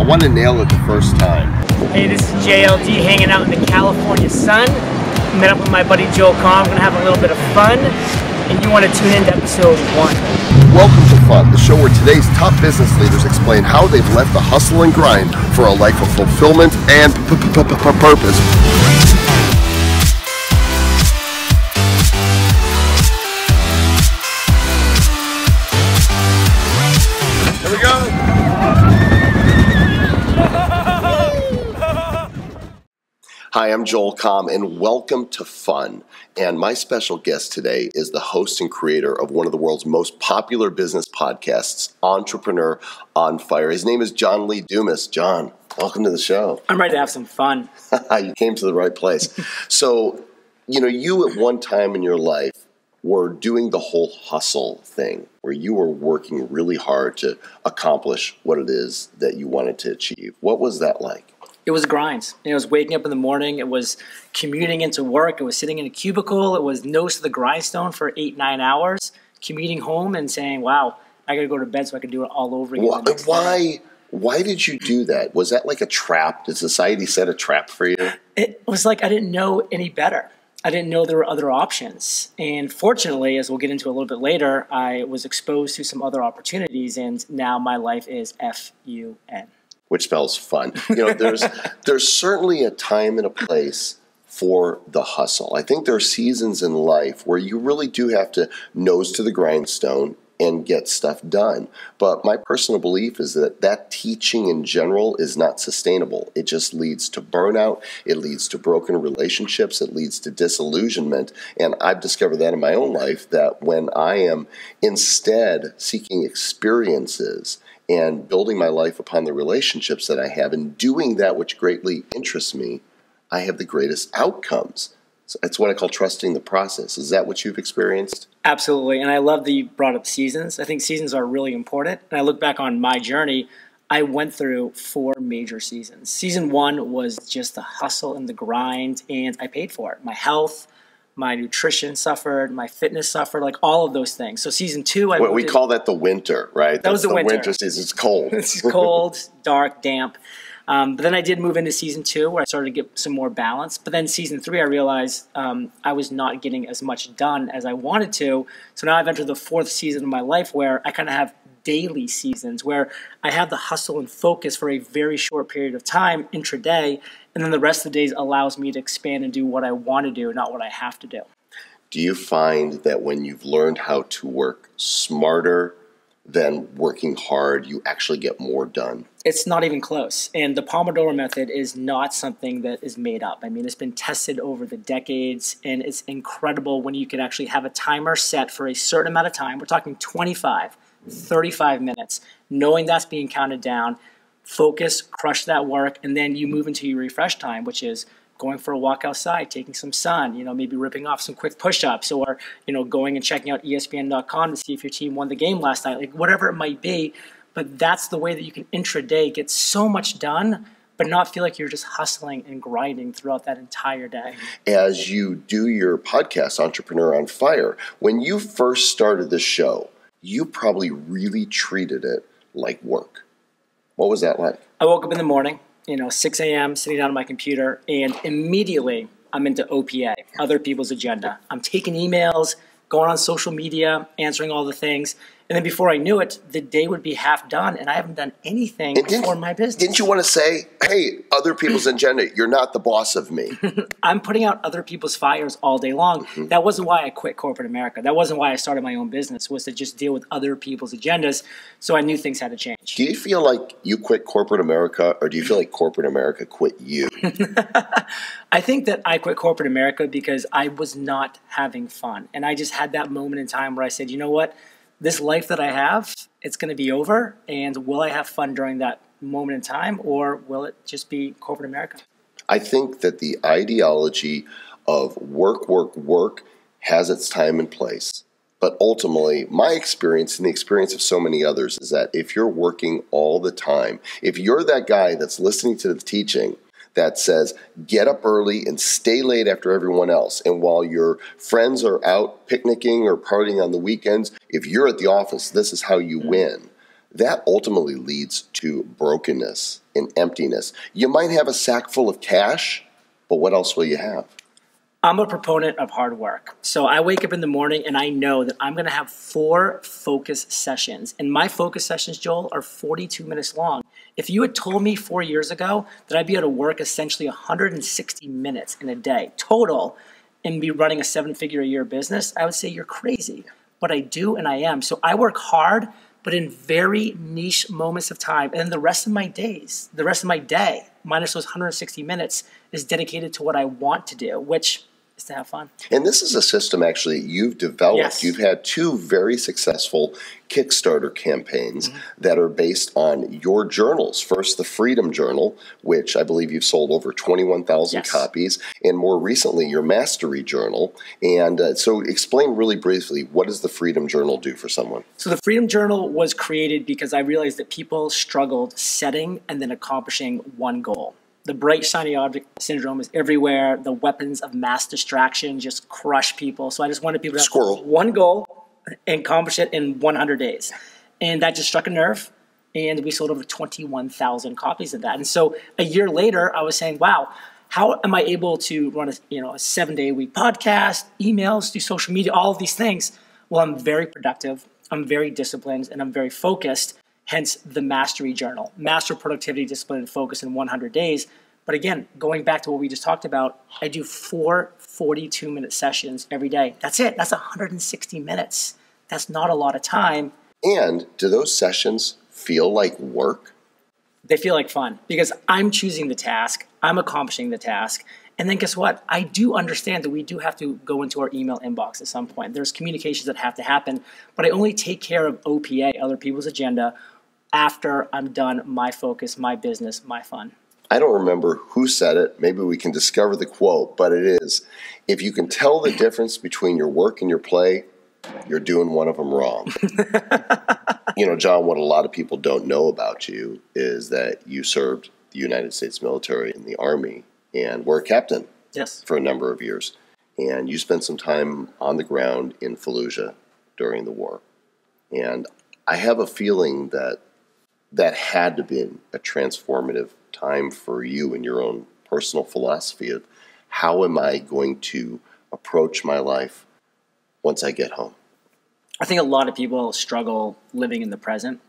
I want to nail it the first time. Hey, this is JLD hanging out in the California sun. Met up with my buddy Joel Comm. We're gonna have a little bit of fun, and you want to tune in to episode 1. Welcome to Fun, the show where today's top business leaders explain how they've left the hustle and grind for a life of fulfillment and purpose. Here we go. Hi, I'm Joel Comm, and welcome to Fun. And my special guest today is the host and creator of one of the world's most popular business podcasts, Entrepreneur on Fire. His name is John Lee Dumas. John, welcome to the show. I'm ready to have some fun. You came to the right place. So, you at one time in your life were doing the whole hustle thing, where you were working really hard to accomplish what it is that you wanted to achieve. What was that like? It was grinds. It was waking up in the morning. It was commuting into work. It was sitting in a cubicle. It was nose to the grindstone for 8-9 hours, commuting home and saying, wow, I got to go to bed so I can do it all over again. Why did you do that? Was that like a trap? Did society set a trap for you? It was like I didn't know any better. I didn't know there were other options. And fortunately, as we'll get into a little bit later, I was exposed to some other opportunities, and now my life is F-U-N. Which spells fun. There's certainly a time and a place for the hustle. I think there are seasons in life where you really do have to nose to the grindstone and get stuff done. But my personal belief is that teaching in general is not sustainable. It just leads to burnout. It leads to broken relationships. It leads to disillusionment. And I've discovered that in my own life, that when I am instead seeking experiences and building my life upon the relationships that I have and doing that which greatly interests me, I have the greatest outcomes. So that's what I call trusting the process. Is that what you've experienced? Absolutely. And I love that you brought up seasons. I think seasons are really important. And I look back on my journey, I went through 4 major seasons. Season 1 was just the hustle and the grind, and I paid for it. My health, my nutrition suffered, my fitness suffered, like all of those things. So season 2, we call that the winter, right? That was the winter. Winter season. It's cold. It's cold, dark, damp. But then I did move into season 2, where I started to get some more balance. But then season 3, I realized I was not getting as much done as I wanted to. So now I've entered the 4th season of my life, where I kind of have daily seasons, where I have the hustle and focus for a very short period of time, intraday, and then the rest of the days allows me to expand and do what I want to do, not what I have to do. Do you find that when you've learned how to work smarter than working hard, you actually get more done? It's not even close. And the Pomodoro method is not something that is made up. I mean, it's been tested over the decades, and it's incredible when you can actually have a timer set for a certain amount of time. We're talking 25, 35 minutes, knowing that's being counted down. Focus, crush that work, and then you move into your refresh time, which is going for a walk outside, taking some sun, maybe ripping off some quick push-ups, or, going and checking out ESPN.com to see if your team won the game last night, like whatever it might be. But that's the way that you can intraday get so much done, but not feel like you're just hustling and grinding throughout that entire day. As you do your podcast, Entrepreneur on Fire, when you first started this show, you probably really treated it like work. What was that like? I woke up in the morning, 6 a.m., sitting down on my computer, and immediately I'm into OPA, other people's agenda. I'm taking emails, going on social media, answering all the things. And then before I knew it, the day would be half done, and I haven't done anything for my business. Didn't you want to say, hey, other people's agenda, you're not the boss of me? I'm putting out other people's fires all day long. Mm-hmm. That wasn't why I quit corporate America. That wasn't why I started my own business, was to just deal with other people's agendas. So I knew things had to change. Do you feel like you quit corporate America, or do you feel like corporate America quit you? I think that I quit corporate America because I was not having fun. And I just had that moment in time where I said, you know what? This life that I have, it's going to be over, and will I have fun during that moment in time, or will it just be corporate America? I think that the ideology of work has its time and place. But ultimately, my experience and the experience of so many others is that if you're working all the time, if you're that guy that's listening to the teaching that says, get up early and stay late after everyone else, and while your friends are out picnicking or partying on the weekends, if you're at the office, this is how you win, that ultimately leads to brokenness and emptiness. You might have a sack full of cash, but what else will you have? I'm a proponent of hard work. So I wake up in the morning and I know that I'm going to have 4 focus sessions. And my focus sessions, Joel, are 42 minutes long. If you had told me 4 years ago that I'd be able to work essentially 160 minutes in a day total and be running a 7-figure a year business, I would say you're crazy. But I do, and I am. So I work hard, but in very niche moments of time. And then the rest of my day, minus those 160 minutes, is dedicated to what I want to do, which is to have fun. And this is a system actually you've developed. Yes. You've had 2 very successful Kickstarter campaigns that are based on your journals. First, the Freedom Journal, which I believe you've sold over 21,000 copies, and more recently, your Mastery Journal. And so explain really briefly, what does the Freedom Journal do for someone? So the Freedom Journal was created because I realized that people struggled setting and then accomplishing one goal. The bright, shiny object syndrome is everywhere. The weapons of mass distraction just crush people. So I just wanted people to have one goal and accomplish it in 100 days. And that just struck a nerve. And we sold over 21,000 copies of that. And so a year later, I was saying, wow, how am I able to run a 7-day-a-week podcast, emails, do social media, all of these things? Well, I'm very productive. I'm very disciplined, and I'm very focused. Hence the Mastery Journal. Master productivity, discipline, and focus in 100 days. But again, going back to what we just talked about, I do 4 42-minute sessions every day. That's it. That's 160 minutes. That's not a lot of time. And do those sessions feel like work? They feel like fun because I'm choosing the task. I'm accomplishing the task. And then guess what? I do understand that we do have to go into our email inbox at some point. There's communications that have to happen. But I only take care of OPA, other people's agenda, after I'm done my focus, my business, my fun. I don't remember who said it. Maybe we can discover the quote, but it is, if you can tell the difference between your work and your play, you're doing one of them wrong. John, what a lot of people don't know about you is that you served the United States military in the Army and were a captain for a number of years. And you spent some time on the ground in Fallujah during the war. And I have a feeling that had to be a transformative time for you in your own personal philosophy of how am I going to approach my life once I get home? I think a lot of people struggle living in the present.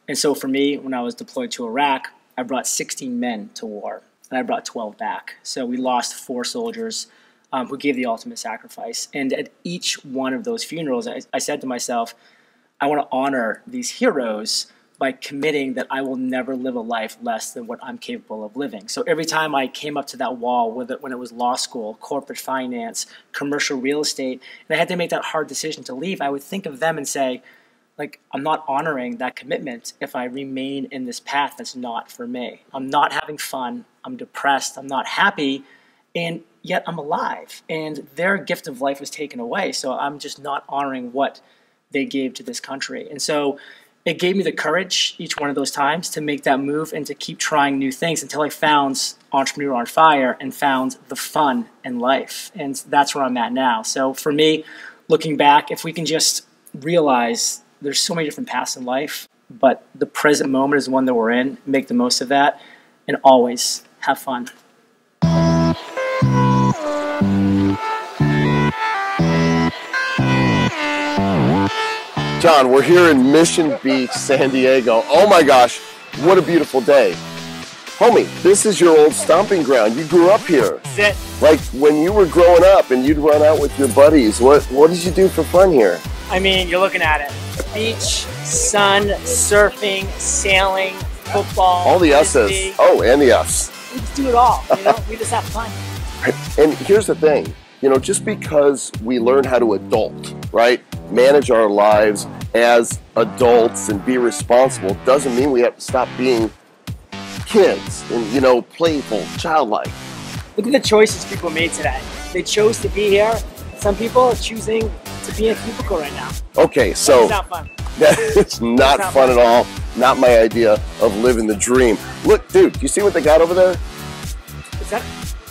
And so for me, when I was deployed to Iraq, I brought 16 men to war, and I brought 12 back. So we lost 4 soldiers who gave the ultimate sacrifice. And at each one of those funerals, I said to myself, I want to honor these heroes by committing that I will never live a life less than what I'm capable of living. So every time I came up to that wall, when it was law school, corporate finance, commercial real estate, and I had to make that hard decision to leave, I would think of them and say, I'm not honoring that commitment if I remain in this path that's not for me. I'm not having fun. I'm depressed. I'm not happy. And yet I'm alive. And their gift of life was taken away. So I'm just not honoring what they gave to this country. And so it gave me the courage each one of those times to make that move and to keep trying new things until I found Entrepreneur on Fire and found the fun in life. And that's where I'm at now. So for me, looking back, if we can just realize there's so many different paths in life, but the present moment is the one that we're in, make the most of that, and always have fun. John, we're here in Mission Beach, San Diego. Oh my gosh, what a beautiful day. Homie, this is your old stomping ground. You grew up here. That's it. Like when you were growing up and you'd run out with your buddies, what did you do for fun here? I mean, you're looking at it. Beach, sun, surfing, sailing, football. All the S's. Oh, and the F's. We just do it all, we just have fun. And here's the thing, just because we learn how to adult, right? Manage our lives as adults and be responsible doesn't mean we have to stop being kids and, playful, childlike. Look at the choices people made today. They chose to be here. Some people are choosing to be in a cubicle right now. Okay, so it's not fun. It's not fun at all. Not my idea of living the dream. Look, dude, you see what they got over there?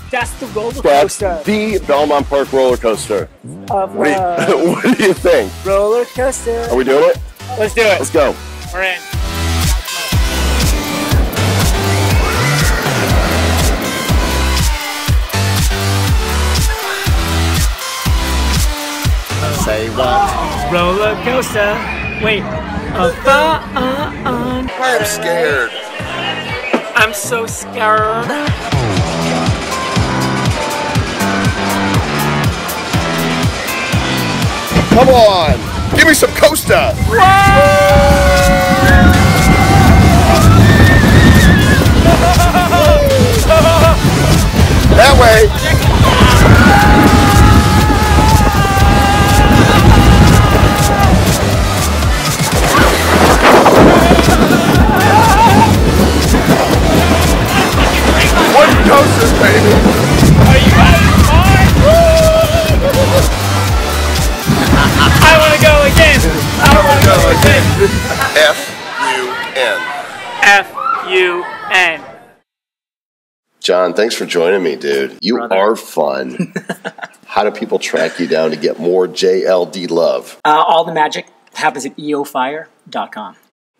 That's the roller coaster. That's the Belmont Park roller coaster. What do you think? Roller coaster. Are we doing it? Let's do it. Let's go. We're in. roller coaster. Wait, a fun. I'm scared. I'm so scared. Come on, give me some Costa. That way. One Costa, baby. Are you having fun? I want to go again. I want to go again. F-U-N. F-U-N. John, thanks for joining me, dude. You are fun. How do people track you down to get more JLD love? All the magic happens at eofire.com.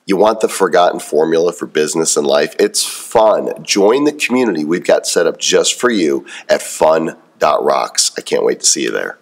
You want the forgotten formula for business and life? It's fun. Join the community we've got set up just for you at fun.rocks. I can't wait to see you there.